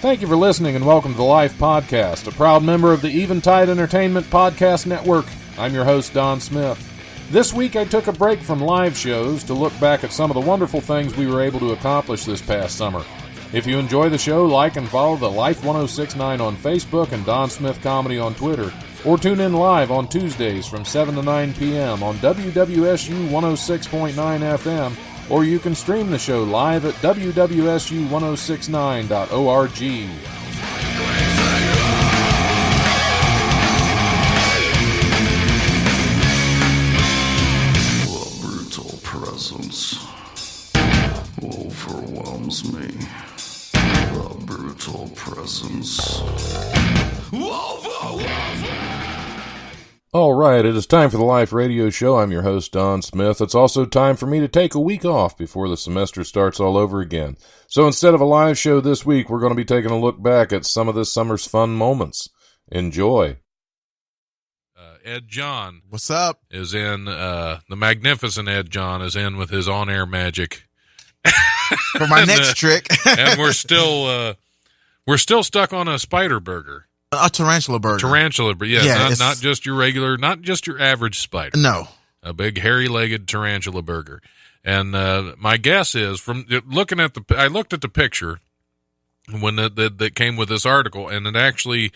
Thank you for listening and welcome to the Life Podcast, a proud member of the Eventide Entertainment Podcast Network. I'm your host, Don Smith. This week I took a break from live shows to look back at some of the wonderful things we were able to accomplish this past summer. If you enjoy the show, like and follow the Life 1069 on Facebook and Don Smith Comedy on Twitter, or tune in live on Tuesdays from 7 to 9 p.m. on WWSU 106.9 FM, or you can stream the show live at wwsu1069.org. The brutal presence overwhelms me. The brutal presence overwhelms me. All right, it is time for the Life Radio Show. I'm your host, Don Smith. It's also time for me to take a week off before the semester starts all over again. So instead of a live show this week, we're going to be taking a look back at some of this summer's fun moments. Enjoy. Ed John. What's up? Is in, the magnificent Ed John is in with his on-air magic. For my next trick. And we're still stuck on a spider burger. A tarantula burger. Tarantula, but not just your regular, not just your average spider. No. A big hairy-legged tarantula burger. And my guess is, from looking at I looked at the picture when that came with this article, and it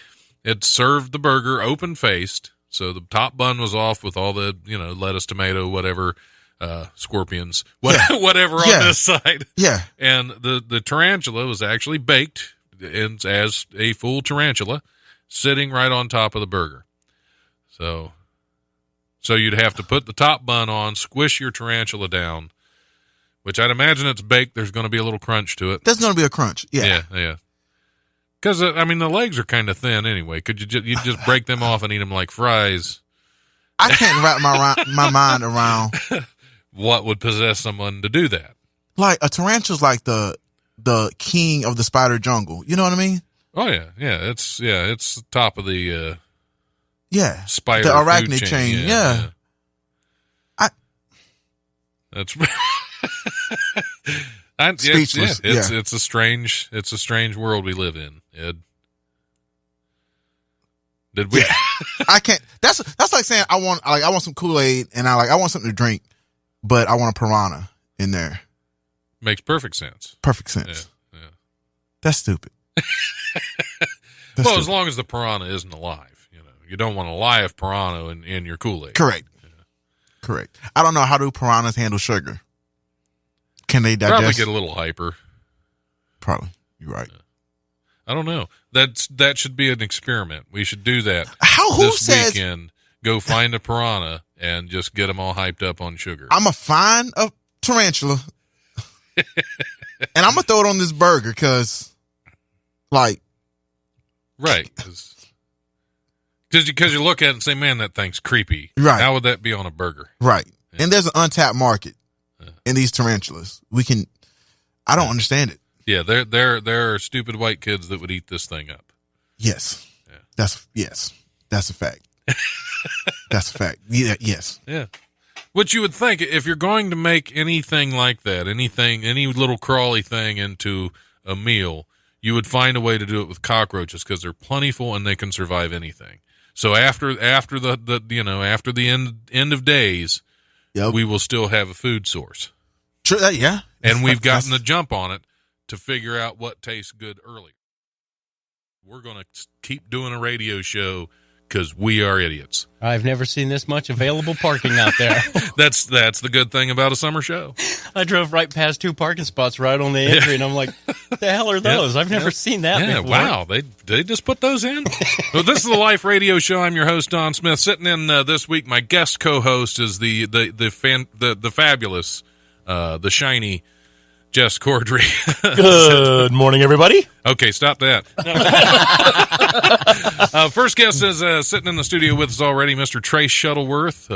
served the burger open-faced, so the top bun was off with all the, lettuce, tomato, whatever, scorpions, whatever on this side. Yeah. And the tarantula was actually baked as a full tarantula, sitting right on top of the burger. So you'd have to put the top bun on, squish your tarantula down, which I'd imagine it's baked. There's going to be a little crunch to it. There's going to be a crunch. Yeah. Yeah. Because, the legs are kind of thin anyway. Could you just break them off and eat them like fries? I can't wrap my mind around what would possess someone to do that. Like, a tarantula's like the king of the spider jungle. You know what I mean? Oh yeah. It's top of the spider, the arachnid food chain. Yeah. That's speechless. It's a strange world we live in, Ed. Did we? Yeah. I can't. That's like saying I want some Kool-Aid and I want something to drink, but I want a piranha in there. Makes perfect sense. Perfect sense. Yeah. That's stupid. As long as the piranha isn't alive, you don't want a live piranha in your Kool-Aid. Correct. Yeah. Correct. I don't know, how do piranhas handle sugar? Can they digest? Probably get a little hyper. Probably. You're right. Yeah. I don't know. That should be an experiment. We should do that. Who says weekend? Go find a piranha and just get them all hyped up on sugar. I'm a find a tarantula, and I'm gonna throw it on this burger because, right? Because you look at it and say, "Man, that thing's creepy." Right? How would that be on a burger? Right. Yeah. And there's an untapped market in these tarantulas. I don't understand it. Yeah, there are stupid white kids that would eat this thing up. Yes. Yeah. That's a fact. That's a fact. Yeah. Yes. Yeah. Which you would think, if you're going to make anything like that, any little crawly thing into a meal, you would find a way to do it with cockroaches because they're plentiful and they can survive anything. So after the end of days, we will still have a food source. True. Yeah. And we've gotten the jump on it to figure out what tastes good early. We're going to keep doing a radio show because we are idiots. I've never seen this much available parking out there. That's the good thing about a summer show. I drove right past 2 parking spots right on the entry, and I'm like, what the hell are those? I've never seen that before. Wow. They just put those in? Well, this is the Life Radio Show. I'm your host, Don Smith. Sitting in this week, my guest co-host is the fabulous, the shiny Jess Cordry. Good morning, everybody. Okay, stop that. First guest is sitting in the studio with us already, Mr. Trace Shuttleworth.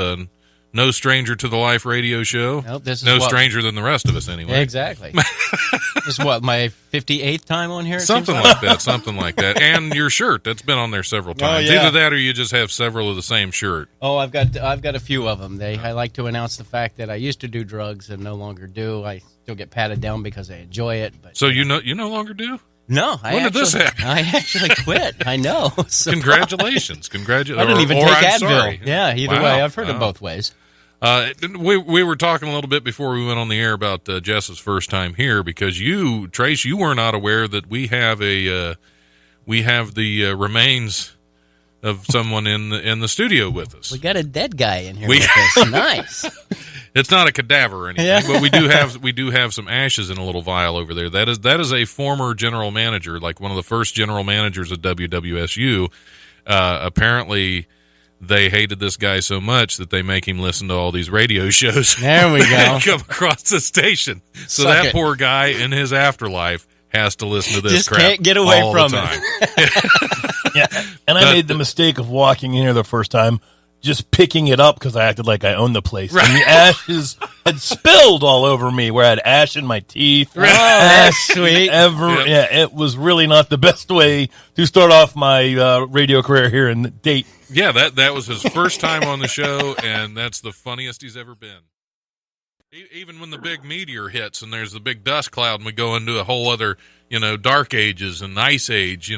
No stranger to the Life Radio Show. Nope, this is no stranger than the rest of us, anyway. Exactly. This is my 58th time on here? Something like that. And your shirt, that's been on there several times. Oh, yeah. Either that or you just have several of the same shirt. Oh, I've got a few of them. I like to announce the fact that I used to do drugs and no longer do. I still get patted down because I enjoy it. But so you no longer do? No, When did this happen? I actually quit. I know. So, Congratulations. I didn't even take I'm Advil. sorry. Yeah, either way, I've heard it both ways. We were talking a little bit before we went on the air about Jess's first time here because you, Trace, you were not aware that we have the remains of someone in the studio with us. We got a dead guy in here with us. Nice. It's not a cadaver or anything, but we do have some ashes in a little vial over there. That is a former general manager, like one of the first general managers at WWSU. Apparently, they hated this guy so much that they make him listen to all these radio shows. There we go. Come across the station. So Suck that it. poor guy in his afterlife has to listen to this Just crap. can't get away all from the it. time. Yeah, and I made the mistake of walking in here the first time, just picking it up because I acted like I owned the place. Right. And the ashes had spilled all over me where I had ash in my teeth. Oh, that's sweet. Yep. Yeah, it was really not the best way to start off my radio career here in Dayton. Yeah, that was his first time on the show, and that's the funniest he's ever been. Even when the big meteor hits and there's the big dust cloud and we go into a whole other, dark ages and ice age,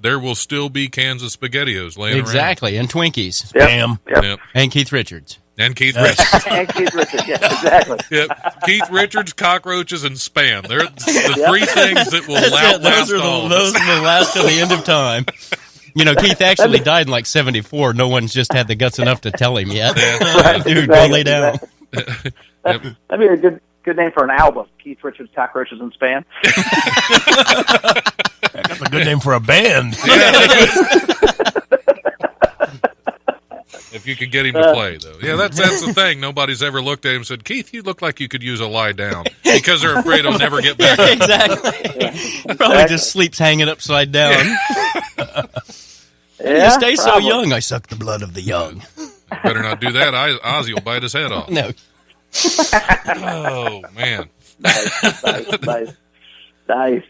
there will still be Kansas SpaghettiOs laying Exactly, and Twinkies. Spam. around. Yep. And Keith Richards. And Keith Richards. And Keith Richards, yes, exactly. Yep. Keith Richards, cockroaches, and Spam. They're the three things that will outlast all of us. Those will last till the end of time. Keith actually died in like 1974. No one's just had the guts enough to tell him yet. Yeah. Dude, go lay down. Yep. That'd be a good name for an album, Keith Richards, Cockroaches, and Spam. That's a good name for a band. If you could get him to play, though. Yeah, that's the thing. Nobody's ever looked at him and said, Keith, you look like you could use a lie down, because they're afraid he'll never get back up. Exactly. Probably just sleeps hanging upside down. Yeah, You stay so probably. young. I suck the blood of the young. Better not do that. Ozzy will bite his head off. No. Oh, man. Nice.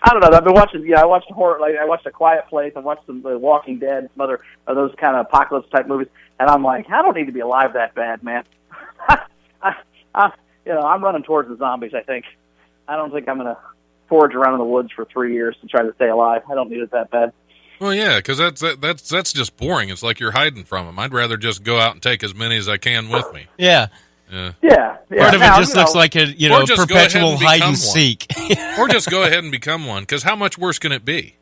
I don't know. I've been watching. I watched horror. Like I watched A Quiet Place. I watched The Walking Dead. Some other of those kind of apocalypse type movies. And I'm like, I don't need to be alive that bad, man. I'm running towards the zombies. I think. I don't think I'm going to forage around in the woods for 3 years to try to stay alive. I don't need it that bad. Well, yeah, because that's just boring. It's like you're hiding from them. I'd rather just go out and take as many as I can with me. Yeah. Yeah. Part of it just looks like a Or just go ahead perpetual and hide become and seek. Or just go ahead and become one, because how much worse can it be?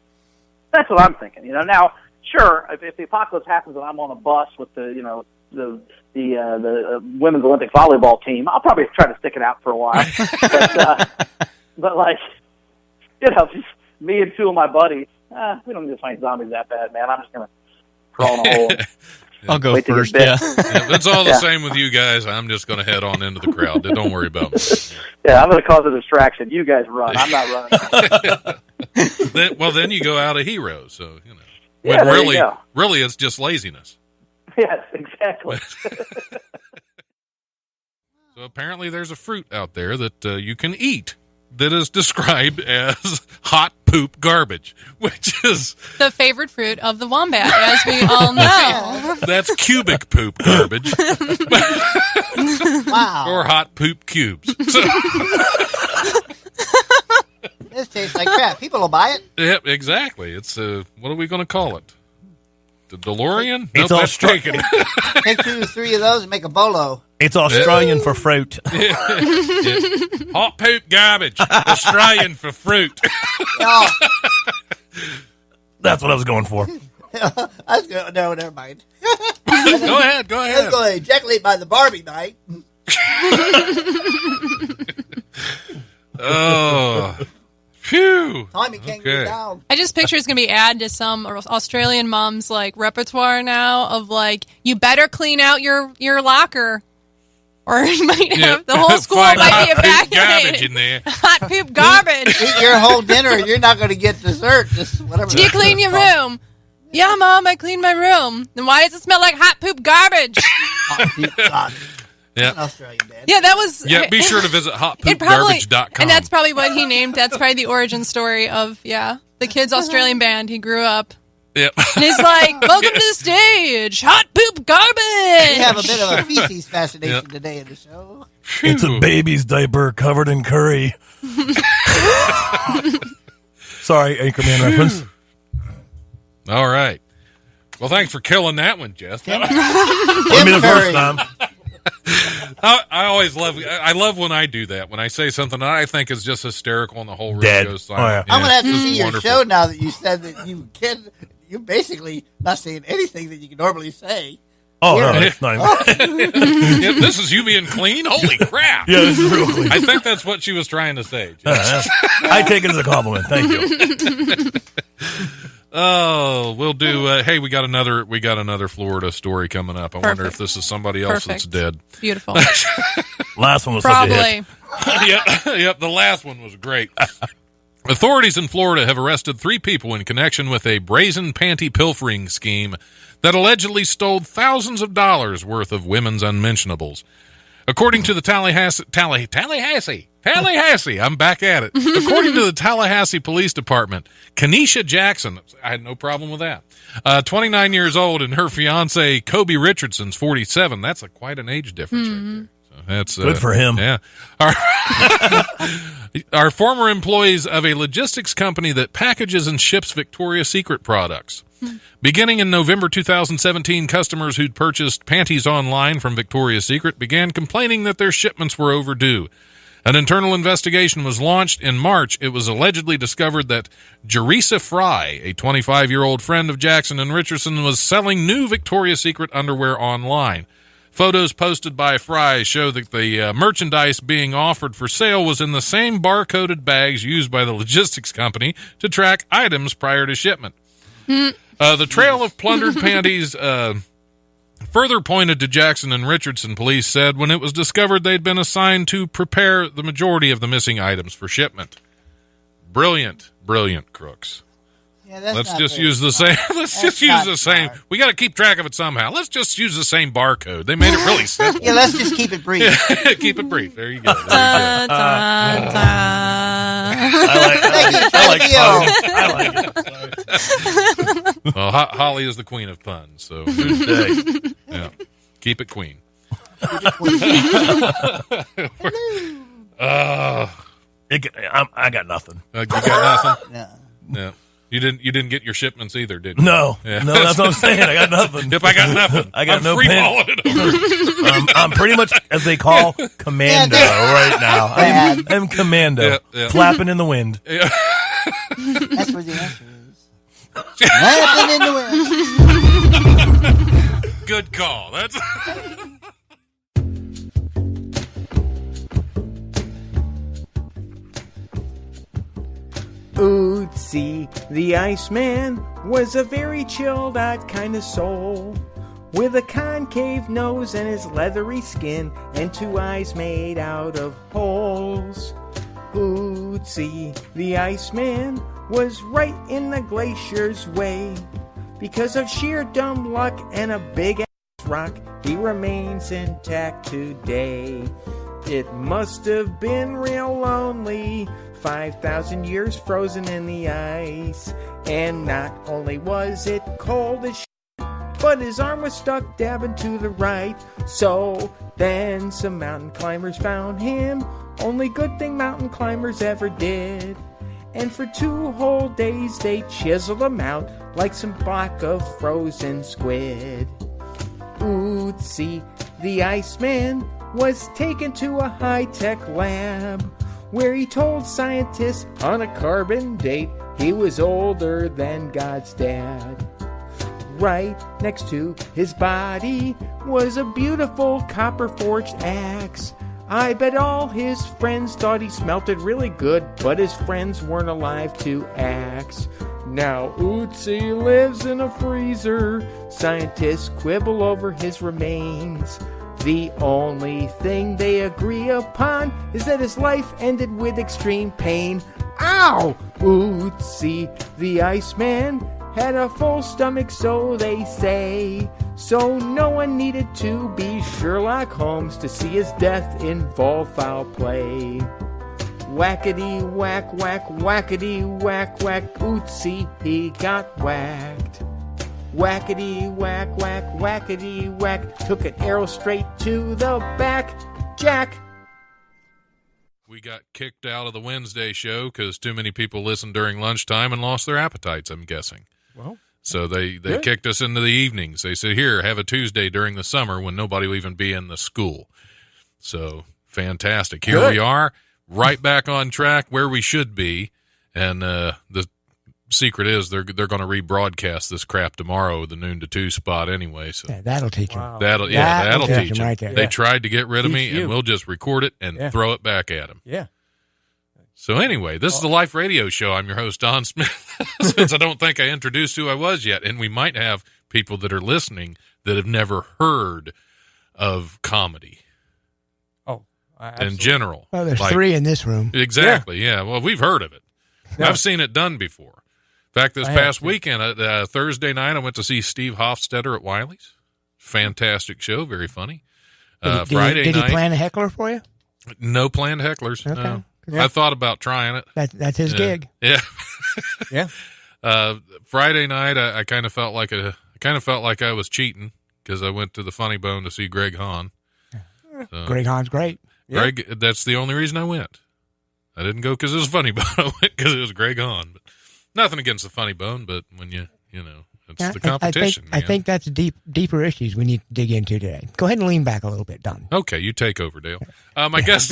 That's what I'm thinking. Now, sure, if the apocalypse happens and I'm on a bus with the women's Olympic volleyball team, I'll probably try to stick it out for a while. but like, just me and two of my buddies, we don't need to fight zombies that bad, man. I'm just gonna crawl in a hole. I'll go Wait to get first, bit. yeah. If it's all the same with you guys, I'm just going to head on into the crowd. Don't worry about me. Yeah, I'm gonna cause a distraction. You guys run. I'm not running. Then you go out a hero. So Yeah, when there you go. really, it's just laziness. Yes, exactly. So apparently, there's a fruit out there that you can eat that is described as hot poop garbage, which is The favorite fruit of the wombat, as we all know. that's cubic poop garbage. Wow. Or hot poop cubes. So, This tastes like crap. People will buy it. yep, exactly. It's what are we going to call it? The DeLorean? It's Nope, all that's taken. Take 2 to 3 of those and make a bolo. It's Australian for fruit. Hot poop garbage. Australian for fruit. No, That's what I was going for. no, never mind. Go ahead. Let's go ejaculate by the Barbie night. Oh. Phew. Tommy can't Okay. get down. I just picture it's going to be added to some Australian mom's repertoire now of you better clean out your locker. Or you might have the whole school Find might be hot poop garbage evacuated. in there. Hot poop garbage. Eat your whole dinner. You're not going to get dessert. Just whatever. Do you clean your room? Yeah, Mom, I cleaned my room. Then why does it smell like hot poop garbage? God, Yeah. an Australian band. Yeah, that was... Yeah, be sure to visit It probably, hotpoopgarbage.com. and that's probably what he named. That's probably the origin story of the kid's Australian band. He grew up, Yep. and he's like, "Welcome to the stage, hot poop garbage." We have a bit of a feces fascination today in the show. It's a baby's diaper covered in curry. Sorry, Anchorman reference. All right. Well, thanks for killing that one, Jess. Wouldn't be the first time. I always love. I love when I do that. When I say something that I think is just hysterical, and the whole room Dead. goes silent. I'm gonna have to it's see your wonderful. show now that you said that you can. You're basically not saying anything that you can normally say. Oh, no, Yeah. it's not even. Yeah, this is you being clean. Holy crap! Yeah, this is real clean. I think that's what she was trying to say. Jess. I take it as a compliment. Thank you. Oh, we'll do. Hey, we got another Florida story coming up. I wonder if Perfect. this is somebody else that's dead. Beautiful. Last one was such a hit. Probably. Yep. The last one was great. Authorities in Florida have arrested 3 people in connection with a brazen panty pilfering scheme that allegedly stole thousands of dollars worth of women's unmentionables. According to the Tallahassee, I'm back at it. According to the Tallahassee Police Department, Kenesha Jackson, I had no problem with that, 29 years old, and her fiance, Kobe Richardson's 47. That's quite an age difference right there. So that's Good for him. Yeah. Are former employees of a logistics company that packages and ships Victoria's Secret products. Beginning in November 2017, customers who'd purchased panties online from Victoria's Secret began complaining that their shipments were overdue. An internal investigation was launched in March. It was allegedly discovered that Jerisa Fry, a 25-year-old friend of Jackson and Richardson, was selling new Victoria's Secret underwear online. Photos posted by Fry show that the merchandise being offered for sale was in the same barcoded bags used by the logistics company to track items prior to shipment. The trail of plundered panties further pointed to Jackson and Richardson, police said, when it was discovered they'd been assigned to prepare the majority of the missing items for shipment. Brilliant crooks. Yeah, that's Let's not just very use the smart. same. Let's That's just use not the same. smart. We got to keep track of it somehow. Let's just use the same barcode. They made it really simple. Yeah, let's just keep it brief. Keep it brief. There you go. Da, da, da. I like it. Well, Holly is the queen of puns, so yeah, keep it queen. I got nothing. You got nothing. Yeah. Yeah, you didn't get your shipments either, did you? No, Yeah. no, that's what I'm saying. I got nothing. Yep, I got nothing. I got I'm no free pen. balling it over. I'm pretty much, as they call, commando right now. I'm commando, Yeah, yeah. flapping in the wind. Yeah. That's where the answer is. Laughing in the wind. Good call. That's. Ootsy, the Iceman, was a very chilled out kind of soul, with a concave nose and his leathery skin, and 2 eyes made out of holes. Ootsy, the Iceman, was right in the glacier's way. Because of sheer dumb luck and a big-ass rock, he remains intact today. It must have been real lonely, 5,000 years frozen in the ice. And not only was it cold as shit, but his arm was stuck dabbing to the right. So then some mountain climbers found him, only good thing mountain climbers ever did. And for 2 whole days they chiseled him out like some block of frozen squid. Ootsy, the Iceman, was taken to a high-tech lab, where he told scientists on a carbon date he was older than God's dad. Right next to his body was a beautiful copper-forged axe. I bet all his friends thought he smelted really good, but his friends weren't alive to axe. Now Ootsy lives in a freezer. Scientists quibble over his remains. The only thing they agree upon is that his life ended with extreme pain. Ow! Ootsy, the Iceman, had a full stomach, so they say. So no one needed to be Sherlock Holmes to see his death involve foul play. Whackety whack whack, whackety whack whack, Ootsy, he got whacked. Whackety whack whack, whackety whack, took an arrow straight to the back. Jack! We got kicked out of the Wednesday show because too many people listened during lunchtime and lost their appetites, I'm guessing. Well, so they kicked us into the evenings. They said, here, have a Tuesday during the summer when nobody will even be in the school. So fantastic. Here we are, right back on track where we should be. And the secret is they're going to rebroadcast this crap tomorrow, the noon to 2 spot anyway. So yeah, that'll teach them. Wow. That'll teach them. Right there. They tried to get rid of Teach me, you. and we'll just record it and throw it back at them. Yeah. So anyway, this is the Life Radio Show. I'm your host, Don Smith, since I don't think I introduced who I was yet. And we might have people that are listening that have never heard of comedy in general. Well, there's 3 in this room. Exactly, yeah. Well, we've heard of it. Yeah. I've seen it done before. In fact, this past weekend, Thursday night, I went to see Steve Hofstetter at Wiley's. Fantastic show, very funny. Friday did night. he plan a heckler for you? No planned hecklers. Okay. No. Yeah. I thought about trying it. That's his gig. Yeah. Yeah. Friday night, I kind of felt like I was cheating because I went to the Funny Bone to see Greg Hahn. So, Greg Hahn's great. Greg, that's the only reason I went. I didn't go because it was Funny Bone. I went because it was Greg Hahn. But nothing against the Funny Bone, but when you know, it's the competition. I think that's deeper issues we need to dig into today. Go ahead and lean back a little bit, Don. Okay, you take over, Dale. My guest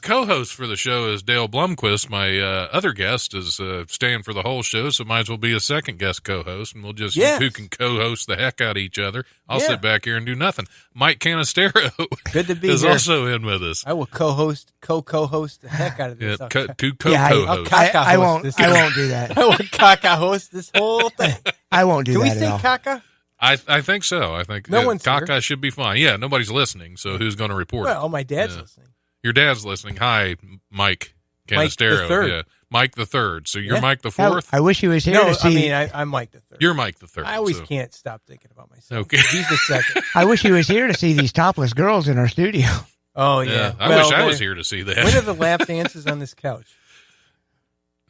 co-host for the show is Dale Blumquist. My other guest is staying for the whole show, so might as well be a second guest co-host, and we'll just who can co-host the heck out of each other. I'll sit back here and do nothing. Mike Canistero Good to be is here. also in with us. I will co-host the heck out of this. Co-host. I won't do that. I will caca-host this whole thing. I won't do Can that we say at all. caca? I think so. I think No one's Kaka here. should be fine. Yeah, nobody's listening, so who's going to report Well, it? my dad's listening. Your dad's listening. Hi, Mike Canistero. Mike the third. Yeah. Mike the third. So you're Yeah. Mike the fourth? I wish he was here No, to see. I mean, I'm Mike the third. You're Mike the third. I always so. can't stop thinking about myself. Okay. He's the second. I wish he was here to see these topless girls in our studio. Oh, yeah. I wish I was here to see that. When are the lap dances on this couch?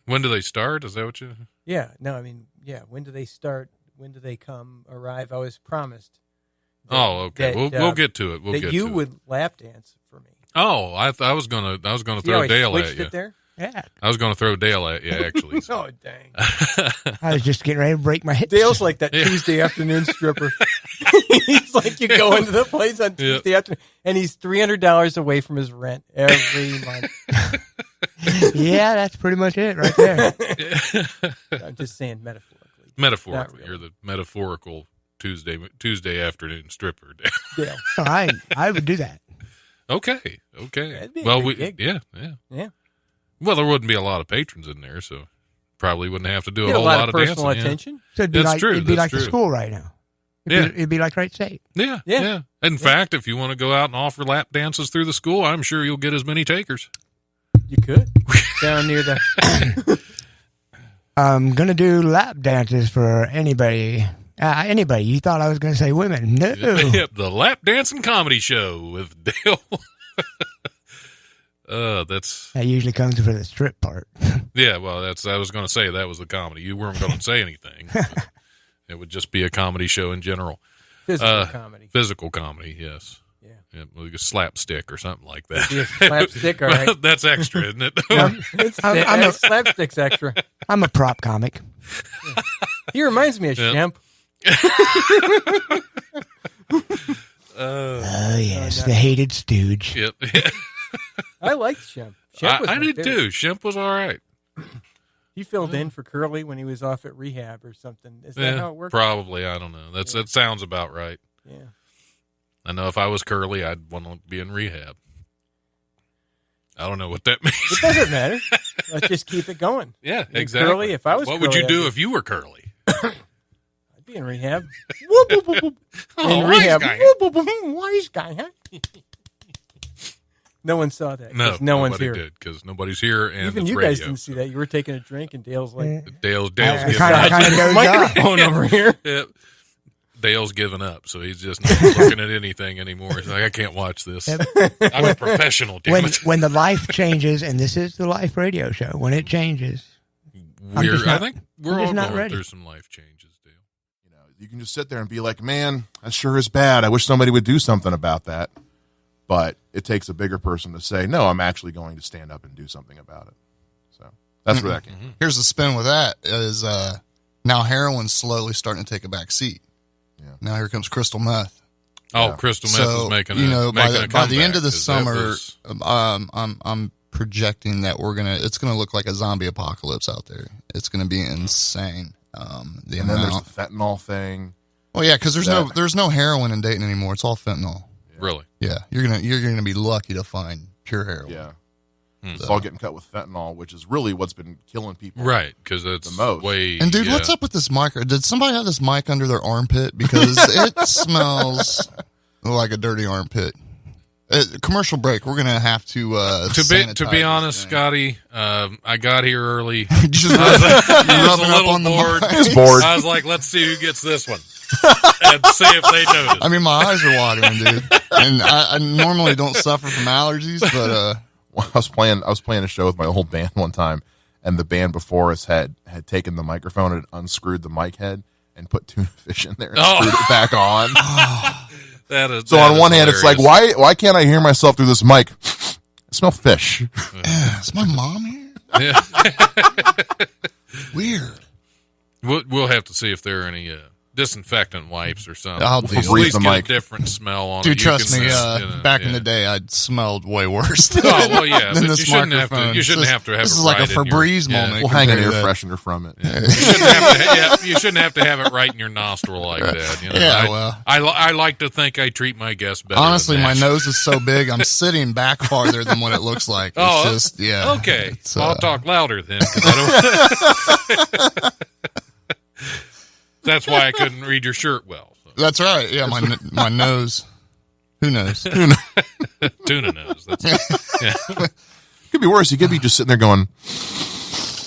When do they start? Is that what you... Yeah. No, I mean, yeah. When do they start? When do they arrive? I was promised. Okay. We'll get to it. We'll that get you to would it. lap dance for me. Oh, I was gonna throw Dale at you. It there? Yeah. I was gonna throw Dale at you actually. Oh, dang. I was just getting ready to break my hips. Dale's like that Tuesday afternoon stripper. He's like, you go into the place on Tuesday afternoon, and he's $300 away from his rent every month. Yeah, that's pretty much it right there. I'm just saying metaphorically. Metaphorically, Really. you're the metaphorical Tuesday afternoon stripper. Dale. I would do that. Okay. That'd be a Well, good gig. yeah. Well, there wouldn't be a lot of patrons in there, so probably wouldn't have to do a Get whole lot of personal dancing. attention. So it'd be That's like true. it'd be That's like the true. school right now. It'd be like Wright State. Yeah. In fact, if you want to go out and offer lap dances through the school, I'm sure you'll get as many takers. You could. Down near the... I'm gonna do lap dances for anybody. Anybody. You thought I was gonna say women? No. Yep, the Lap Dancing Comedy Show with Dale. That's That usually comes for the strip part. yeah. Well, I was going to say that was the comedy. You weren't going to say anything. It would just be a comedy show in general. Physical comedy. Physical comedy, yes. Yeah. Like a slapstick or something like that. Be a slapstick, all right. That's extra, isn't it? Slapstick's extra. I'm a prop comic. He reminds me of Shemp. Oh yes, the hated stooge. Yep. I liked Shemp. Shemp was I my did favorite. too. Shemp was all right. He filled in for Curly when he was off at rehab or something. Is that how it worked? Probably. I don't know. That sounds about right. Yeah. I know if I was Curly, I'd want to be in rehab. I don't know what that means. It doesn't matter. Let's just keep it going. Yeah, And exactly. Curly, if I was what Curly, would you do I'd if you were Curly? I'd be in rehab. Whoop, whoop, whoop, whoop. Oh, in wise rehab. guy. Whoop, whoop, whoop. Wise guy, huh? No one saw that. 'cause no one's nobody here. did because nobody's here, and Even it's you radio, guys didn't see that. You were taking a drink, and Dale's like, Dale's I giving kinda up. dozed off. microphone over here. Yep. Dale's giving up, so he's just not looking at anything anymore. He's like, I can't watch this. I'm a professional, damn it. When the life changes, and this is the Life Radio Show, when it changes, I'm just I not- think we're I'm all just not going ready. through some life changes, Dale. You can just sit there and be like, man, that sure is bad. I wish somebody would do something about that. but it takes a bigger person to say, no, I'm actually going to stand up and do something about it. So that's where that came from. Here's the spin with that is now heroin's slowly starting to take a back seat. Yeah. Now here comes crystal meth. Oh, crystal meth is making by the comeback, end of the 'cause summer, I'm projecting that it's gonna look like a zombie apocalypse out there. It's gonna be insane. And then there's the fentanyl thing. Well, yeah, because there's no heroin in Dayton anymore. It's all fentanyl. Really? Yeah, you're gonna be lucky to find pure heroin. Yeah, it's all getting cut with fentanyl, which is really what's been killing people. Right, because it's the most. And dude, what's up with this mic? Did somebody have this mic under their armpit? Because it smells like a dirty armpit. Commercial break. We're gonna have to to be honest, Scotty. I got here early. I was a little bored. I was like, let's see who gets this one, and see if they notice. I mean, my eyes are watering, dude. And I normally don't suffer from allergies, but I was playing a show with my old band one time, and the band before us had taken the microphone and unscrewed the mic head and put tuna fish in there and screwed it back on. So on one hand, it's like, why can't I hear myself through this mic? I smell fish. Is my mom here? Yeah. Weird. We'll have to see if there are any disinfectant wipes or something. I'll at least get a different smell on it. Dude, trust me. Back in the day, I'd smelled way worse. Than, well, yeah, than but this you shouldn't have microphone. to. You shouldn't have to have this it. This is like right a Febreze moment. We'll hang an air freshener from it. Yeah. You shouldn't have to have it right in your nostril like that. You know? Yeah, I like to think I treat my guests better. Honestly, than my that. nose is so big, I'm sitting back farther than what it looks like. It's just, yeah. Okay, I'll talk louder then. 'Cause I don't That's why I couldn't read your shirt well. So. That's right. Yeah, my nose. Who knows? Tuna nose. That's yeah. Could be worse. You could be just sitting there going,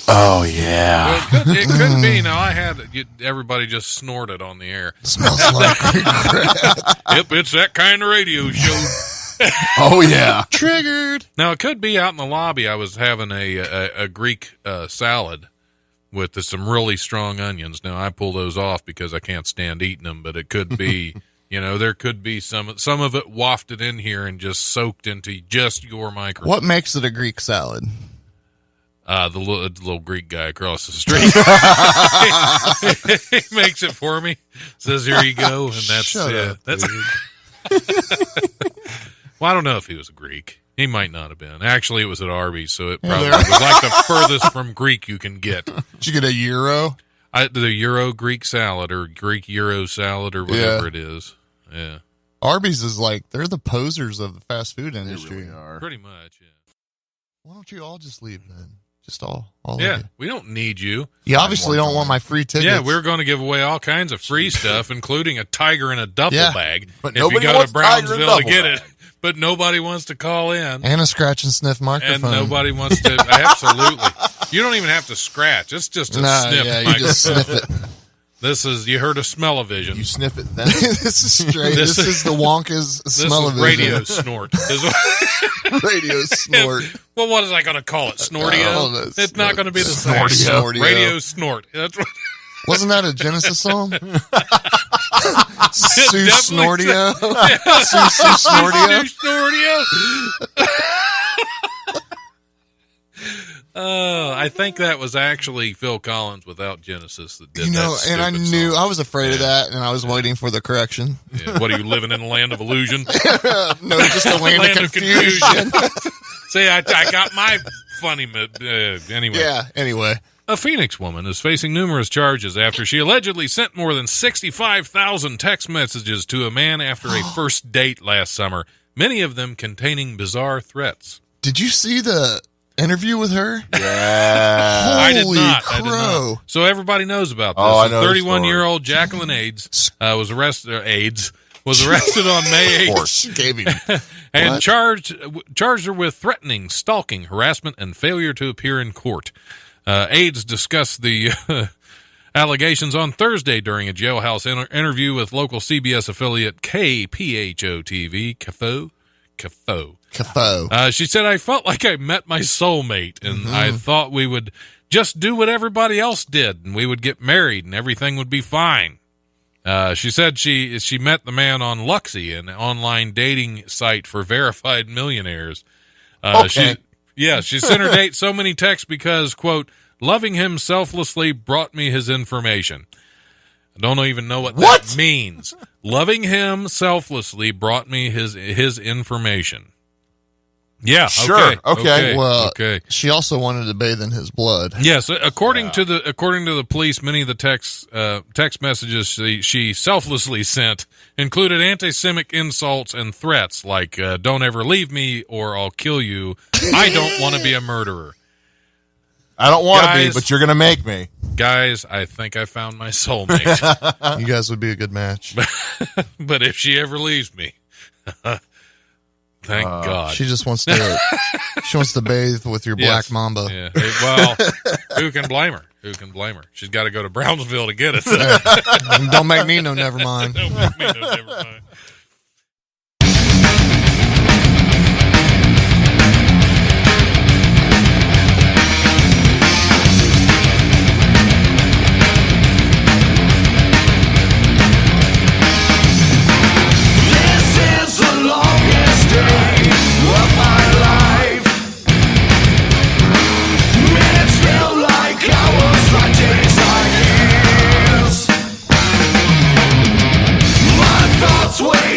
"Oh yeah." Well, it could be. Now I had everybody just snorted on the air. Smells like regret. Yep, it's that kind of radio show. Oh yeah, triggered. Now it could be out in the lobby. I was having a Greek salad with some really strong onions. Now I pull those off because I can't stand eating them, but it could be, there could be some of it wafted in here and just soaked into just your microphone. What makes it a Greek salad? The little Greek guy across the street. He makes it for me. Says, "Here you go," and that's that's. Well, I don't know if he was a Greek. He might not have been. Actually, it was at Arby's, so it probably was like the furthest from Greek you can get. Did you get a gyro? The Euro Greek salad or Greek Euro salad or whatever it is. Yeah. Arby's is like, they're the posers of the fast food industry. They really are. Pretty much, yeah. Why don't you all just leave then? Just all yeah, of you. we don't need you. You obviously don't want my free tickets. Yeah, we're going to give away all kinds of free stuff, including a tiger in a duffel bag. But if you nobody go wants to Brownsville to get bag. it. But nobody wants to call in. And a scratch and sniff microphone. And nobody wants to. Absolutely. You don't even have to scratch. It's just a sniff microphone. You just sniff it. You heard a smell-o-vision. You sniff it then. This is straight. This is the Wonka's smell-o-vision. Radio snort. Radio snort. Well, what is I going to call it? Snortio? It's not going to be the same. Snortio. Radio snort. That's what. Wasn't that a Genesis song? Sue Snortio. Sue Snortio. I think that was actually Phil Collins without Genesis that did that. And I knew song. I was afraid of that, and I was waiting for the correction. Yeah. What are you living in the land of illusion? No, just a land of confusion. See, I got my funny anyway. Yeah. Anyway. A Phoenix woman is facing numerous charges after she allegedly sent more than 65,000 text messages to a man after a first date last summer, many of them containing bizarre threats. Did you see the interview with her? Yeah. I did Holy not. crow. So everybody knows about this. Oh, I know 31-year-old Jacqueline AIDS was arrested on May 8th. She gave him. And charged her with threatening, stalking, harassment, and failure to appear in court. AIDS discussed the allegations on Thursday during a jailhouse interview with local CBS affiliate KPHO-TV, CAFO. She said, "I felt like I met my soulmate, and I thought we would just do what everybody else did, and we would get married, and everything would be fine. She said she met the man on Luxy, an online dating site for verified millionaires. Okay. She sent her date so many texts because, quote, loving him selflessly brought me his information. I don't even know what that means. Loving him selflessly brought me his information. Yeah. Sure. Okay. Well, she also wanted to bathe in his blood. Yes, according to the police, many of the text messages she selflessly sent included anti-Semitic insults and threats like "Don't ever leave me" or "I'll kill you." I don't want to be a murderer. I don't want to be, but you're going to make me. Guys, I think I found my soulmate. You guys would be a good match. But if she ever leaves me. Thank God. She just wants to. She wants to bathe with your black mamba. Yeah. Well, who can blame her? She's got to go to Brownsville to get it. Don't make me no never mind. Don't make me no never mind. Wait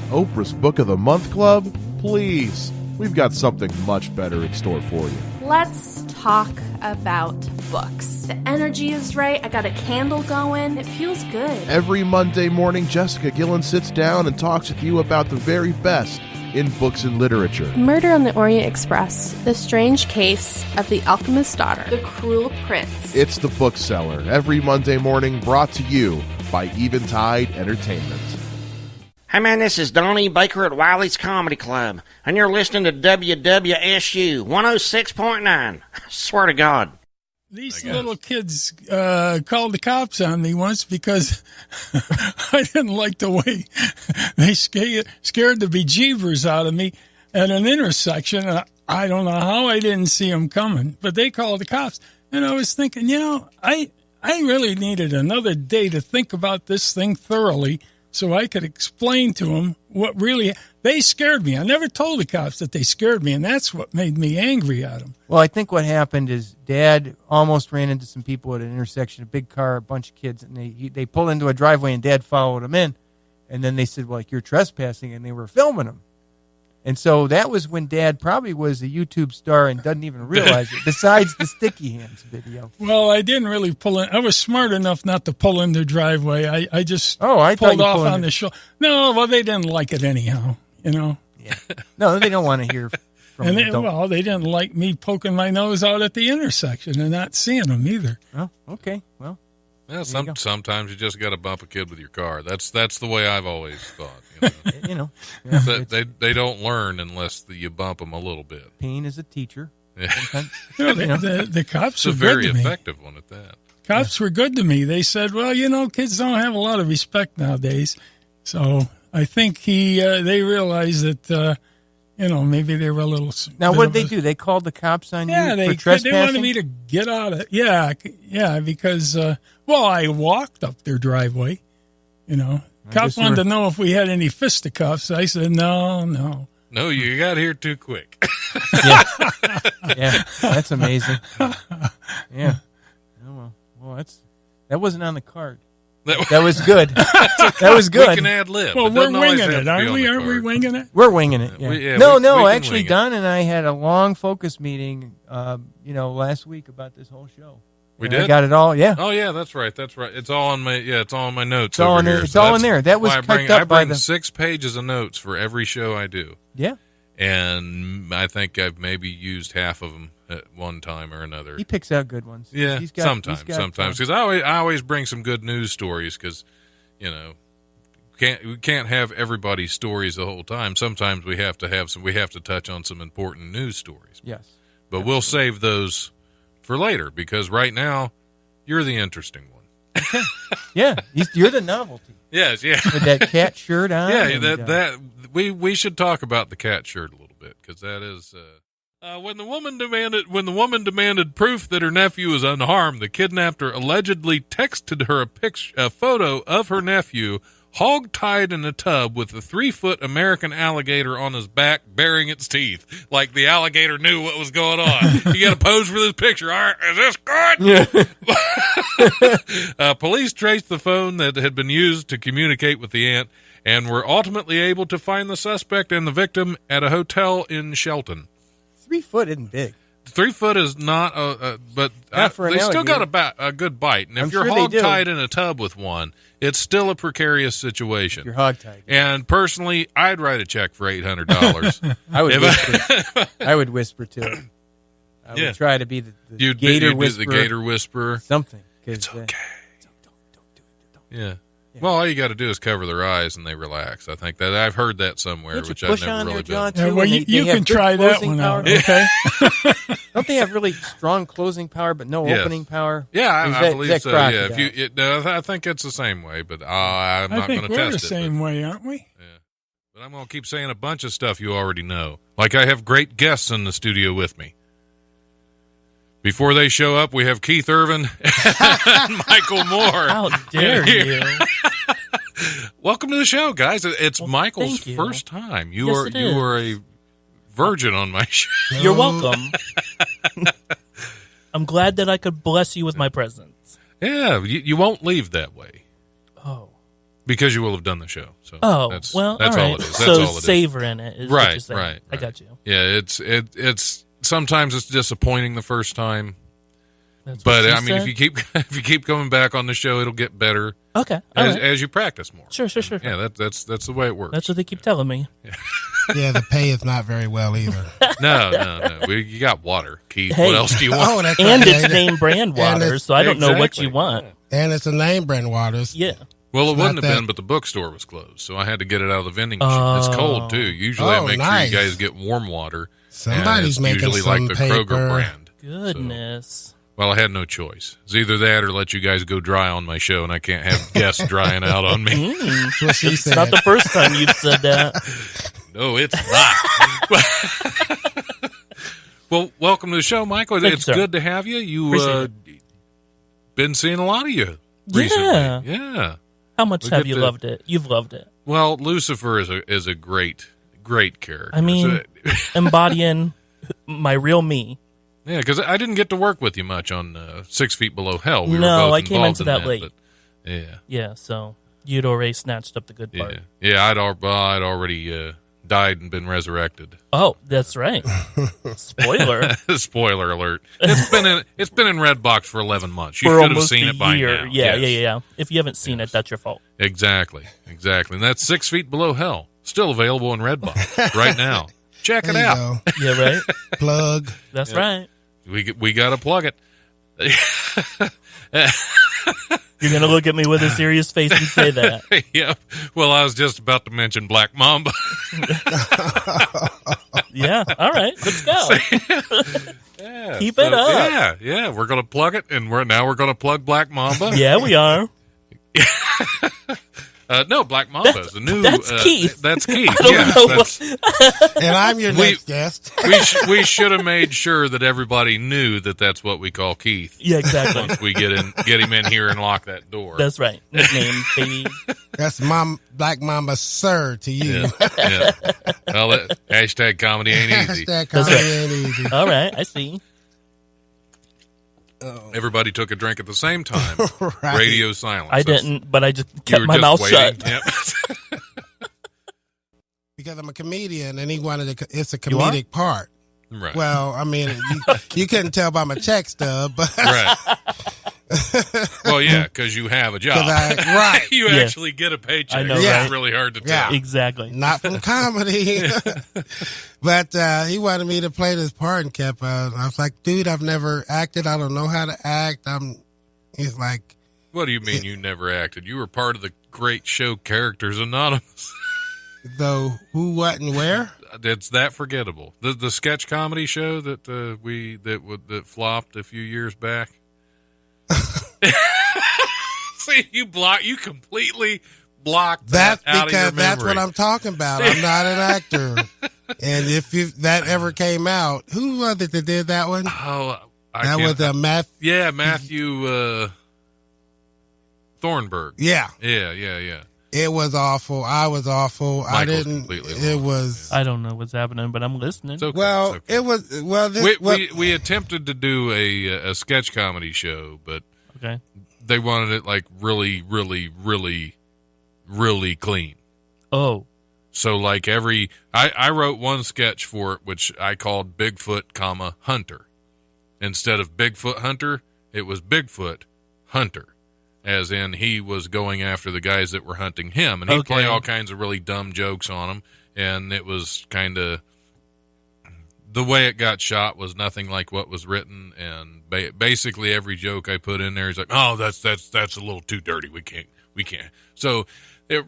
Oprah's Book of the Month Club? Please, we've got something much better in store for you. Let's talk about books. The energy is right. I got a candle going. It feels good. Every Monday morning, Jessica Gillen sits down and talks with you about the very best in books and literature. Murder on the Orient Express, The Strange Case of the Alchemist's Daughter, The Cruel Prince. It's The Bookseller, every Monday morning, brought to you by Eventide Entertainment. Hey man, this is Donnie Baker at Wiley's Comedy Club, and you're listening to WWSU 106.9. I swear to God. These little kids called the cops on me once because I didn't like the way they scared the bejeebers out of me at an intersection. I don't know how I didn't see them coming, but they called the cops. And I was thinking, I really needed another day to think about this thing thoroughly so I could explain to them what really... They scared me. I never told the cops that they scared me, and that's what made me angry at them. Well, I think what happened is Dad almost ran into some people at an intersection, a big car, a bunch of kids, and they pulled into a driveway, and Dad followed them in. And then they said, well, you're trespassing, and they were filming them. And so that was when Dad probably was a YouTube star and doesn't even realize it, besides the Sticky Hands video. Well, I didn't really pull in. I was smart enough not to pull in their driveway. I just pulled off on the show. No, well, they didn't like it anyhow, Yeah. No, they don't want to hear from and them. They didn't like me poking my nose out at the intersection and not seeing them either. Oh, okay. Well, yeah, sometimes you just got to bump a kid with your car. That's the way I've always thought. They don't learn unless you bump them a little bit. Pain is a teacher. Yeah. The cops are very good to effective one at that. Cops were good to me. They said, well, kids don't have a lot of respect nowadays. So I think they realized that, maybe they were a little... Now, what did they do? They called the cops on you for trespassing? They wanted me to get out of... Yeah, because, I walked up their driveway, Cops wanted to know if we had any fisticuffs. I said, no. No, you got here too quick. Yeah, that's amazing. Yeah. Oh, well, that wasn't on the card. That was good. That was good. We can ad lib. Well, we're winging it, aren't we? Aren't we winging it? We're winging it. Yeah. We actually, Don and I had a long focus meeting, last week about this whole show. We did? I got it all, yeah. Oh, yeah, that's right. It's all on my notes. It's all in there. It's all in there. That was I bring 6 pages of notes for every show I do. Yeah. And I think I've maybe used half of them at one time or another. He picks out good ones. Yeah, sometimes. Because I always bring some good news stories because, we can't have everybody's stories the whole time. Sometimes we have to touch on some important news stories. Yes. But we'll save those for later because right now you're the interesting one. Yeah, you're the novelty. Yes, yeah. With that cat shirt on. Yeah, we should talk about the cat shirt a little bit because that is when the woman demanded proof that her nephew was unharmed, the kidnapper allegedly texted her a photo of her nephew hog-tied in a tub with a 3-foot American alligator on his back, baring its teeth. Like the alligator knew what was going on. You got to pose for this picture. All right, is this good? Yeah. Police traced the phone that had been used to communicate with the aunt and were ultimately able to find the suspect and the victim at a hotel in Shelton. 3 foot isn't big. 3 foot is not, but they still got a good bite. And if you're hog-tied in a tub with one, it's still a precarious situation. You're hog-tied. And personally, I'd write a check for $800. I would whisper to it. I would try to be the gator whisperer. The gator whisperer. Something. It's okay. Don't do it. Yeah. Well, all you got to do is cover their eyes and they relax. I think that I've heard that somewhere, which I've never really done. Yeah, well, you can try that one out, okay? Don't they have really strong closing power but no opening power? Yeah, I believe so. Yeah, I think it's the same way, but I'm not going to test it. We're the same way, aren't we? Yeah, but I'm going to keep saying a bunch of stuff you already know. Like I have great guests in the studio with me. Before they show up, we have Keith Irvin and Michael Moore. How dare you? Welcome to the show, guys. It's Michael's first time. You are a virgin on my show. You're welcome. I'm glad that I could bless you with my presence. Yeah, you won't leave that way. Oh. Because you will have done the show. So Oh, that's well, all all right. it is. That's So all it is. savor in it is what right, you're saying. right. I got you. Yeah, it's sometimes it's disappointing the first time. That's But what I she mean, said. if you keep coming back on the show, it'll get better. Okay, all right. as you practice more. Sure. Yeah, that's the way it works. That's what they keep telling me. Yeah, the pay is not very well either. No. You got water, Keith. Hey. What else do you want? Oh, that's And right. it's name brand water, so I don't know what you want. And it's a name brand waters. Yeah. Well, it It's wouldn't not have that- been, but the bookstore was closed, so I had to get it out of the vending machine. It's cold too. Usually, I Oh, make nice. sure you guys get warm water. Somebody's and making it's usually some like the paper. Kroger brand. Goodness. Well, I had no choice. It's either that or let you guys go dry on my show, and I can't have guests drying out on me. That's what she It's said. not the first time you've said that. No, it's not. Well, welcome to the show, Michael. Thank you, It's sir. good to have you. Appreciate Been seeing a lot of you recently. Yeah. Yeah. How much We have get you to- loved it? You've loved it. Well, Lucifer is a great character. I mean, embodying my real me. Yeah, because I didn't get to work with you much on 6 Feet Below Hell. We were No, both I came involved into in that late. but, yeah, Yeah, so you'd already snatched up the good part. yeah. I'd already died and been resurrected. Oh, that's right. Spoiler. Spoiler alert! It's been in Redbox for 11 months. You For should have almost seen a it by year. now. Yeah, Yes. yeah. If you haven't seen it, that's your fault. Exactly. And that's 6 Feet Below Hell, still available in Redbox right now. Check it There you out. go. Yeah, right. Plug. That's Yeah. right. We got to plug it. You're gonna look at me with a serious face and say that. Yep. Well, I was just about to mention Black Mamba. Yeah. All right. Let's go. Yeah, Keep it up. Yeah. We're gonna plug it, and we're gonna plug Black Mamba. Yeah, we are. No, Black Mamba is the new. That's Keith. That's Keith. I don't Yes, know that's- And I'm your next guest. we should have made sure that everybody knew that that's what we call Keith. Yeah, exactly. Once we get him in here and lock that door. That's right. Nickname, baby. That's Black Mamba, sir, to you. Yeah. Well, hashtag comedy ain't easy. Hashtag comedy ain't easy. All right, I see. Everybody took a drink at the same time. Right. Radio silence. I That's- didn't, but I just you kept were my just mouth waiting. shut. Yep. Because I'm a comedian, and he wanted it's a You are? comedic part. Right. Well, I mean, you couldn't tell by my check stub, but Right. Well, yeah, because you have a job. 'Cause right. You Yeah. actually get a paycheck. I know, It's right? really hard to Yeah. tell. Exactly. not from comedy. But he wanted me to play this part and kept. I was like, dude, I've never acted. I don't know how to act. He's like, What do you mean you never acted? You were part of the Great Show Characters Anonymous. though, who, what, and where? It's that forgettable. The sketch comedy show that that flopped a few years back. See, you completely blocked That's that out because of your that's memory. what I'm talking about. I'm not an actor. And if that ever came out, who was it that did that one? Oh, That was Matt. Yeah, Matthew Thornburg. Yeah. Yeah. It was awful. I was awful. I Michael's didn't. completely It was. I don't know what's happening, but I'm listening. It's okay. Well, It's okay. it was. Well, this, We attempted to do a sketch comedy show, but Okay. they wanted it like really, really, really, really clean. Oh. So like I wrote one sketch for it, which I called Bigfoot, Hunter. Instead of Bigfoot Hunter, it was Bigfoot Hunter, as in he was going after the guys that were hunting him, and he'd Okay. play all kinds of really dumb jokes on them, and it was kind of the way it got shot was nothing like what was written, and basically every joke I put in there is like, oh, that's a little too dirty. We can't. So it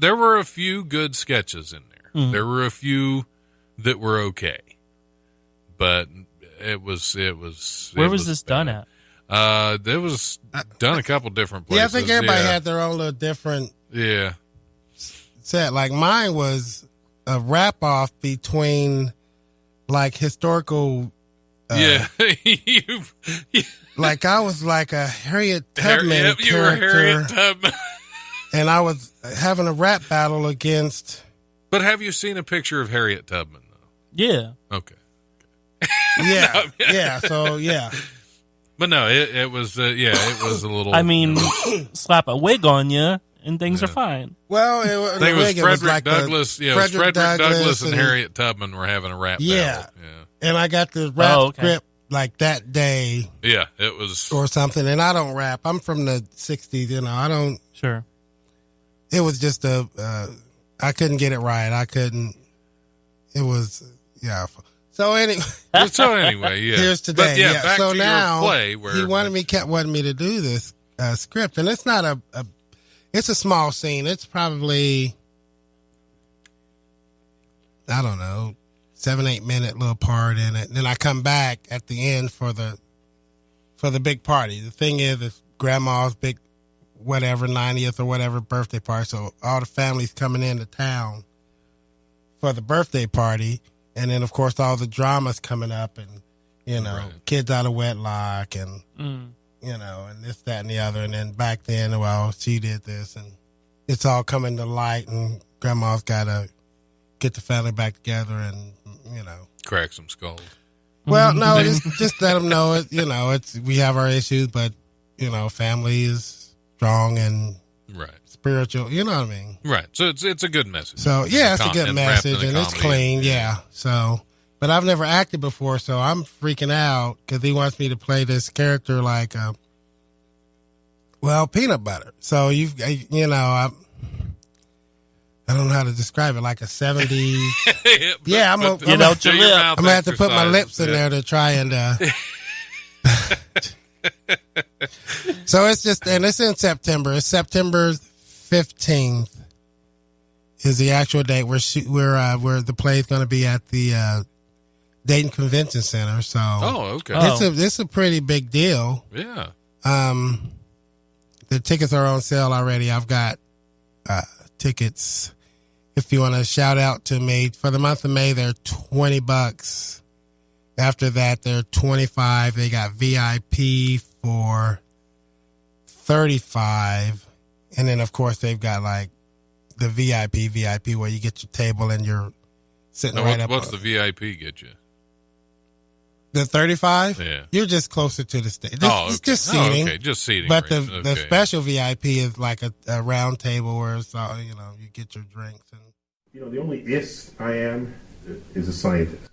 there were a few good sketches in there. Mhm. There were a few that were okay, but it was. Where was this done at? It was done a couple different places. yeah, I think everybody yeah. had their own little different Yeah. set. Like mine was a wrap off between like historical. Yeah. Like I was like a Harriet Tubman Yep, you were character, Harriet Tubman. and I was having a rap battle against. But have you seen a picture of Harriet Tubman, though? Yeah. Okay. Yeah, yeah. So yeah. But no, it was it was a little. I mean, slap a wig on you and things are fine. Well, I think it was Frederick Douglass. Yeah, Frederick Douglass and Harriet Tubman were having a rap battle. Yeah. And I got the rap script like that day. Yeah, it was. Or something. And I don't rap. I'm from the 60s, you know. I don't. Sure. It was just I couldn't get it right. I couldn't. It was, yeah. So anyway, yeah. Here's today. But back so to now your play where kept wanting me to do this script, and it's not it's a small scene. It's probably, I don't know, 7-8 minute little part in it. And then I come back at the end for the big party. The thing is, it's grandma's big, whatever 90th or whatever birthday party. So all the family's coming into town for the birthday party. And then, of course, all the drama's coming up and, you know, kids out of wedlock and, you know, and this, that, and the other. And then back then, well, she did this. And it's all coming to light. And grandma's got to get the family back together and, you know. Crack some skulls. Well, no, just let them know it. You know, we have our issues, but, you know, family is strong and spiritual. You know what I mean? Right. So it's a good message. So yeah, it's a good message and it's clean. Yeah. So, but I've never acted before, so I'm freaking out because he wants me to play this character like, peanut butter. So you know, I don't know how to describe it, like a 70s. I'm gonna have to put my lips in there to try and. So it's just, and it's in September. It's September 15th is the actual date where the play is going to be at the Dayton Convention Center. So it's a pretty big deal. Yeah. The tickets are on sale already. I've got tickets. If you want to shout out to me for the month of May, they're $20. After that, they're $25. They got VIP for $35. And then, of course, they've got like the VIP where you get your table and you're sitting right up. What's the VIP get you? The 35? Yeah. You're just closer to the stage. It's just seating. Just seating. But the special VIP is like a round table where it's all, you know, you get your drinks. And you know, the only is I am is a scientist.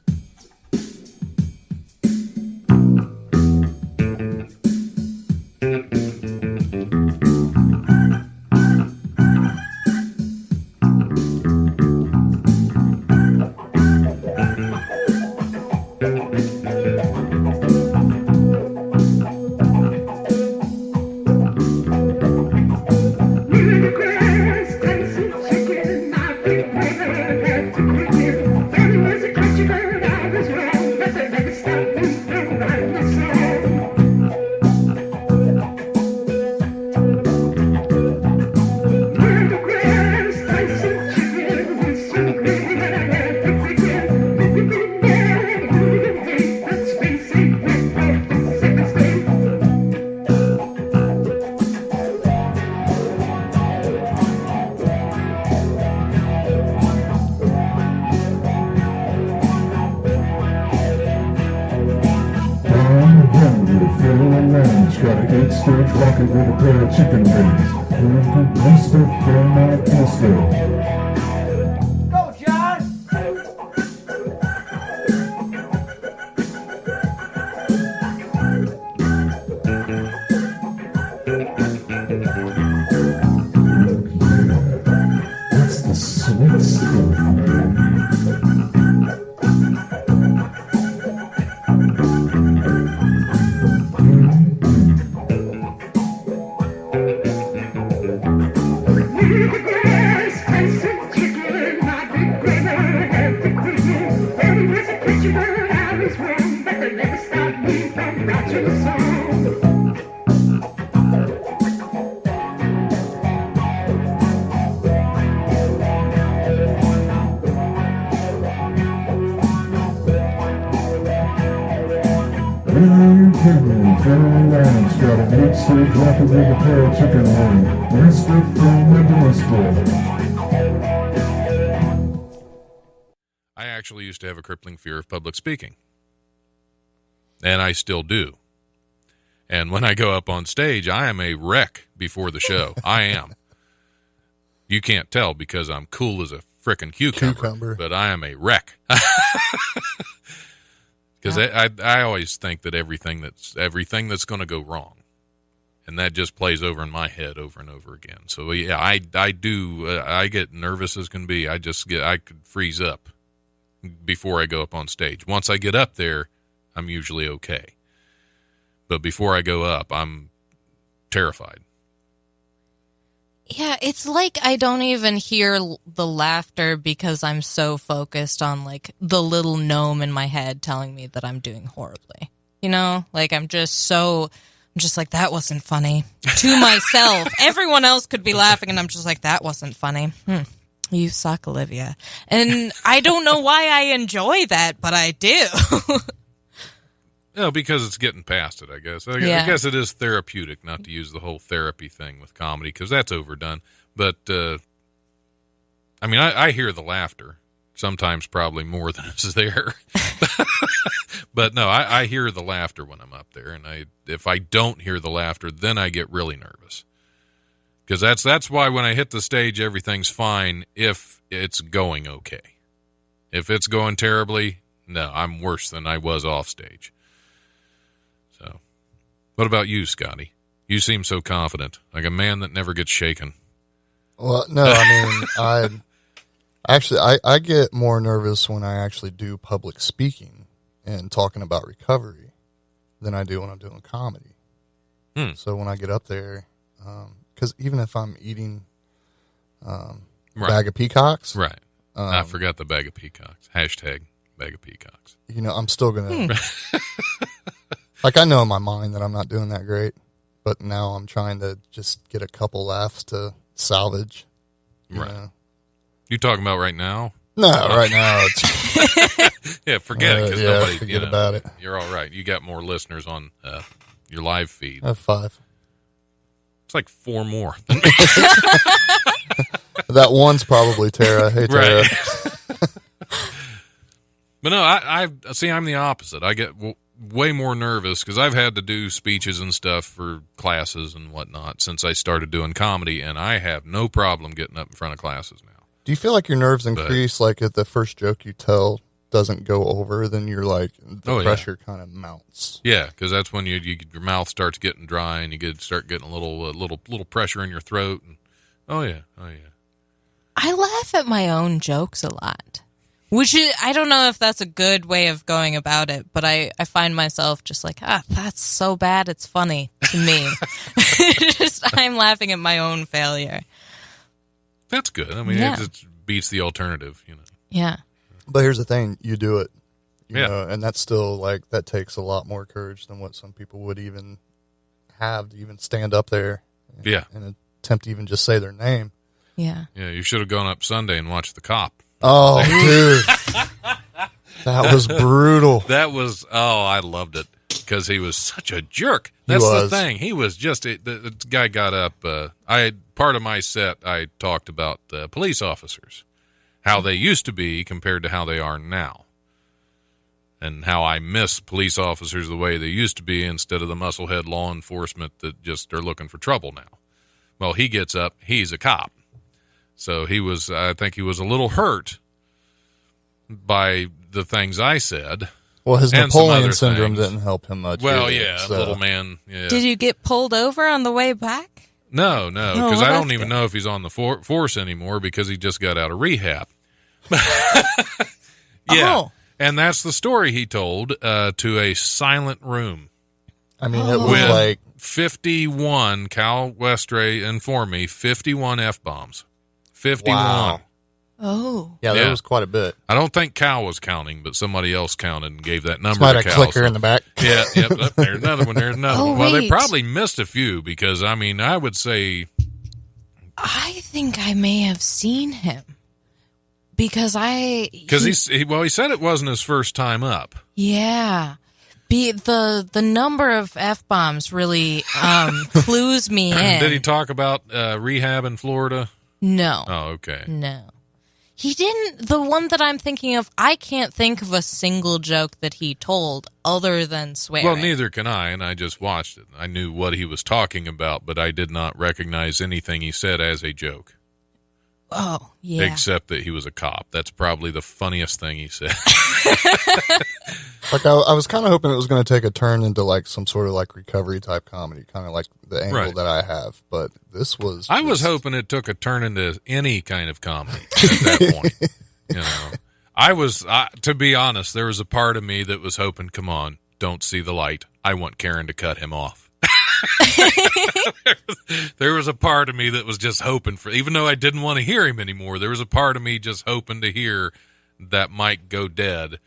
With a pair of chicken wings. Mr. Fairmont Pistol. Go, John! That's the sweet stuff, Stage rocking with a pair of chicken wings. Mr. Fairmont Pistol. I actually used to have a crippling fear of public speaking. And I still do. And when I go up on stage, I am a wreck before the show. I am. You can't tell because I'm cool as a frickin' cucumber, but I am a wreck. Because I always think that everything that's going to go wrong, and that just plays over in my head over and over again. So yeah, I get nervous as can be. I could freeze up before I go up on stage. Once I get up there, I'm usually okay. But before I go up, I'm terrified. Yeah, it's like I don't even hear the laughter because I'm so focused on like the little gnome in my head telling me that I'm doing horribly. You know, like I'm just like, that wasn't funny to myself. Everyone else could be laughing and I'm just like, that wasn't funny. You suck, Olivia. And I don't know why I enjoy that, but I do. No, because it's getting past it, I guess. I guess it is therapeutic not to use the whole therapy thing with comedy because that's overdone. But, I mean, I hear the laughter, sometimes probably more than is there. But no, I hear the laughter when I'm up there. And if I don't hear the laughter, then I get really nervous. Because that's why when I hit the stage, everything's fine if it's going okay. If it's going terribly, no, I'm worse than I was off stage. So, what about you, Scotty? You seem so confident, like a man that never gets shaken. Well, no, I mean, I get more nervous when I actually do public speaking and talking about recovery than I do when I'm doing comedy. So when I get up there, because even if I'm eating bag of peacocks. Right. I forgot the bag of peacocks. Hashtag bag of peacocks. You know, I'm still going to... Like, I know in my mind that I'm not doing that great, but now I'm trying to just get a couple laughs to salvage. Right. Know. You talking about right now? No, right now it's... Yeah, forget it. Cause nobody, forget about it. You're all right. You got more listeners on your live feed. I have 5. It's like 4 more. That one's probably Tara. Hey, Tara. Right. But no, I see, I'm the opposite. I get way more nervous because I've had to do speeches and stuff for classes and whatnot since I started doing comedy, and I have no problem getting up in front of classes now. Do you feel like your nerves increase, like if the first joke you tell doesn't go over, then you're like, the pressure kind of mounts? Yeah, because that's when your mouth starts getting dry and you start getting a little pressure in your throat. And, oh yeah. I laugh at my own jokes a lot. Which is, I don't know if that's a good way of going about it, but I find myself just like, that's so bad, it's funny to me. I'm laughing at my own failure. That's good. I mean, it beats the alternative, you know. Yeah. But here's the thing, you do it. You know, and that's still, like, that takes a lot more courage than what some people would even have to even stand up there and attempt to even just say their name. Yeah. Yeah, you should have gone up Sunday and watched The Cop. Oh, dude. That was brutal. I loved it because he was such a jerk. That's the thing. He was just, the guy got up. Part of my set, I talked about police officers, how they used to be compared to how they are now. And how I miss police officers the way they used to be instead of the musclehead law enforcement that just are looking for trouble now. Well, he gets up. He's a cop. So I think he was a little hurt by the things I said. Well, his Napoleon syndrome didn't help him much. Well, either, little man. Yeah. Did you get pulled over on the way back? No, because I don't even know if he's on the force anymore because he just got out of rehab. And that's the story he told to a silent room. I mean, it was like 51. Cal Westray informed me 51 F-bombs. 51. Wow. Oh. Yeah, that was quite a bit. I don't think Cal was counting, but somebody else counted and gave that number to Cal. Clicker in the back. Yeah, yep. There's another one. There's another one. Well, they probably missed a few because, I mean, I would say... I think I may have seen him. Because he said it wasn't his first time up. Yeah. The number of F-bombs really clues me in. Did he talk about rehab in Florida? No. Oh, okay. No. He didn't. The one that I'm thinking of, I can't think of a single joke that he told other than swearing. Well, neither can I, and I just watched it. I knew what he was talking about, but I did not recognize anything he said as a joke. Oh, yeah. Except that he was a cop. That's probably the funniest thing he said. Like I was kind of hoping it was going to take a turn into like some sort of like recovery type comedy, kind of like the angle that I have. But this was. I was hoping it took a turn into any kind of comedy at that point. You know, to be honest, there was a part of me that was hoping, come on, don't see the light. I want Karen to cut him off. There was a part of me that was just hoping for, even though I didn't want to hear him anymore, there was a part of me just hoping to hear that Mike go dead.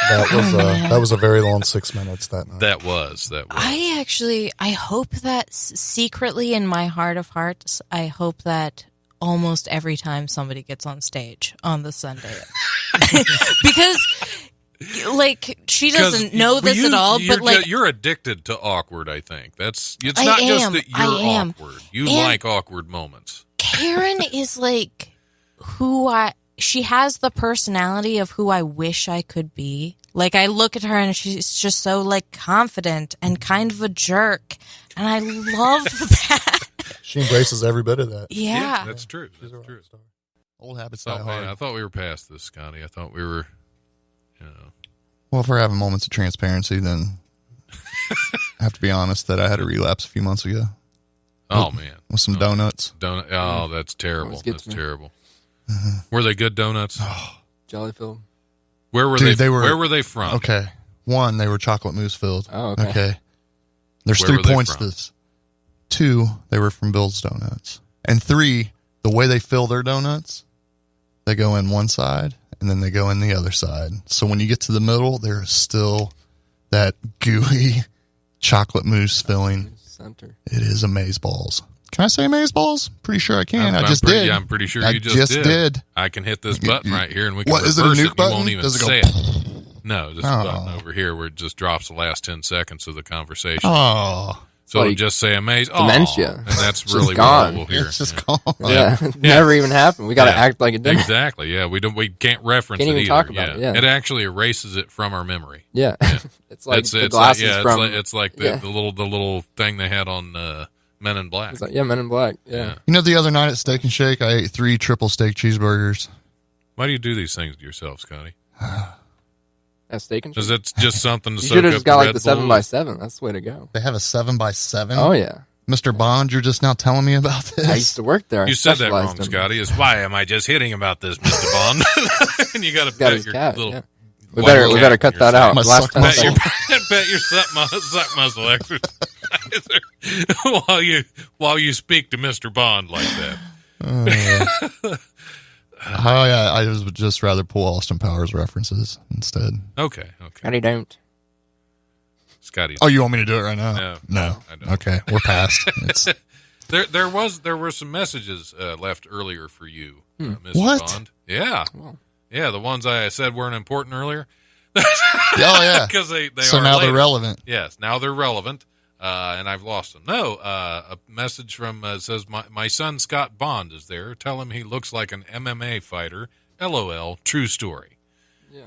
That was a very long 6 minutes that night. That was. I hope that secretly in my heart of hearts, I hope that almost every time somebody gets on stage on the Sunday. Because, like, she doesn't know this at all, but, like... You're addicted to awkward, I think. It's not just that you're awkward. You like awkward moments. Karen is, like, she has the personality of who I wish I could be. Like, I look at her and she's just so, like, confident and kind of a jerk. And I love that. She embraces every bit of that. Yeah. That's true. That's true. Old habits Oh, die hard. man, I thought we were past this, Scotty. I thought we were, you know. Well, if we're having moments of transparency, then I have to be honest that I had a relapse a few months ago. Oh, man. With some donuts. Oh, that's terrible. That's terrible. Uh-huh. Were they good donuts? Jelly filled. Where were Where were they from? Okay. One, they were chocolate mousse filled. Oh, okay. There's Where 3 were they points from? to this. 2, they were from Bill's Donuts. And 3, the way they fill their donuts, they go in one side and then they go in the other side. So when you get to the middle, there's still that gooey chocolate mousse filling. Center. It is amazeballs. Can I say amazeballs? Pretty sure I can. I just pretty, did. Yeah, I'm pretty sure I you just did. I can hit this button right here and we can What, reverse is it a nuke You button? won't even Does it go say it. No, this button over here where it just drops the last 10 seconds of the conversation. Oh. So it'll just say amaze. Dementia. And that's It's really gone. what we'll hear. It's just gone. Yeah. Never even happened. We got to act like it didn't. Exactly. Yeah. We can't reference Can't it even either. talk about it, yeah. It actually erases it from our memory. Yeah. It's like the it's glasses like, from... It's like the little thing they had on Men in Black. It's like, Men in Black. Yeah. You know, the other night at Steak and Shake, I ate 3 triple steak cheeseburgers. Why do you do these things to yourself, Scotty? At Steak and Shake? Is it just something to You soak should have up just got the like Red the Bull? 7x7. That's the way to go. They have a 7x7? Oh, yeah. Mr. Bond, you're just now telling me about this? I used to work there. You said that wrong, Scotty. It's why am I just hitting about this, Mr. Bond? And you got to pet your cat, little. yeah. We better cut that out. Last time bet your suck muscle exercise while you speak to Mr. Bond like that. I would just rather pull Austin Powers references instead. Okay. Scotty don't. Scotty. Oh, you want me to do it right now? No. I don't. Okay, we're past. It's, There were some messages left earlier for you, Mr. What? Bond. Yeah. Yeah, the ones I said weren't important earlier. Oh, yeah. Because they so are now later. they're relevant. Yes, now they're relevant, and I've lost them. No, a message from says, my son Scott Bond is there. Tell him he looks like an MMA fighter. LOL, true story. Yeah.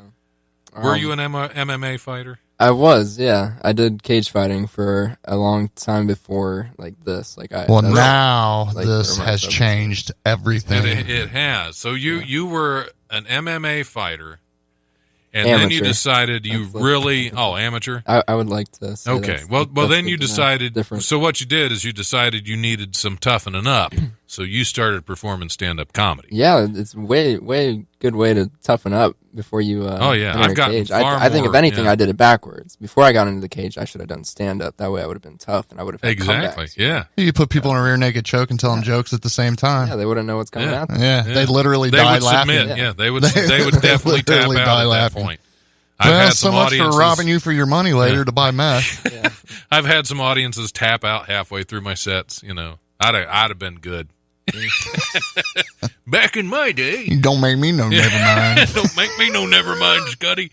Were you an MMA fighter? I was, yeah. I did cage fighting for a long time before, like this. Now this has changed everything. It has. So you were an MMA fighter, and amateur. then you decided you really amateur. I would like to say okay. that's Well, then good you to know. decided. Different. So what you did is you decided you needed some toughening up. So you started performing stand-up comedy. Yeah, it's way good way to toughen up before you. I've enter gotten cage. far I think if more, anything, yeah. I did it backwards. Before I got into the cage, I should have done stand-up. That way, I would have been tough, and I would have had Exactly. comebacks. Yeah. You put people in a rear naked choke and tell them jokes at the same time. Yeah, they wouldn't know what's coming Yeah. at them. Yeah, they literally die would laughing. Submit. Yeah, they would definitely tap literally out die at laughing. that point. Well, so much for robbing you for your money later to buy meth. I've had some audiences tap out halfway through my sets. You know, I'd have been good. Back in my day. Don't make me no never mind. Don't make me no never mind, Scotty.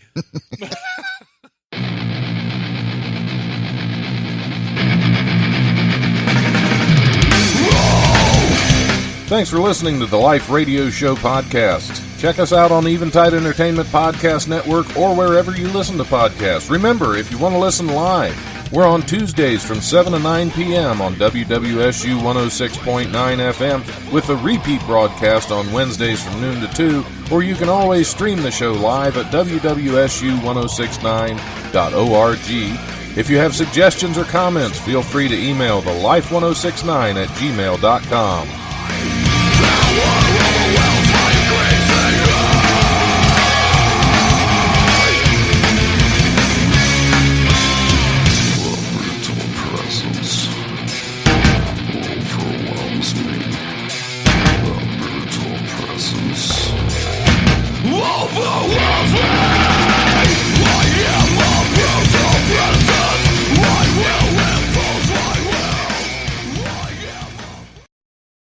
Thanks for listening to the Life Radio Show podcast. Check us out on the Eventide Entertainment Podcast Network or wherever you listen to podcasts. Remember, if you want to listen live, we're on Tuesdays from 7 to 9 p.m. on WWSU 106.9 FM with a repeat broadcast on Wednesdays from noon to 2, or you can always stream the show live at wwsu1069.org. If you have suggestions or comments, feel free to email the life1069@gmail.com. Overwhelms me.